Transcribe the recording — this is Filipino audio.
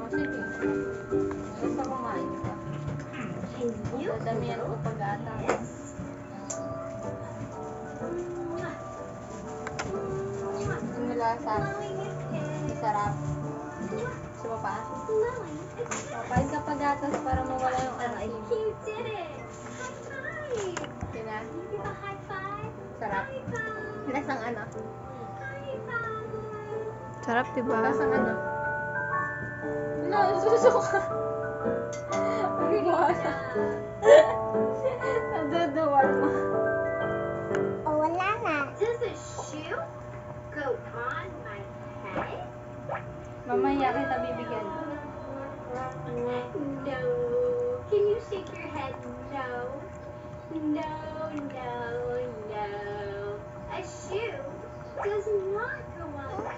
O, sige. Basta kumain ka. Dadamihan ko pag-ata. Simula sa masarap. Gusto mo pa? Kapag ka pag-atas para mawala yung asin. You did it! Okay na? High five! Sarap. Lasang ano? High five! Sarap, diba? Lasang ano? Wala, susuka. Pag-iwasa. Naduduwal mo. Does a shoe go on my head? Mamaya kita bibigyan. No. Can you shake your head? No. No, no, no. A shoe does not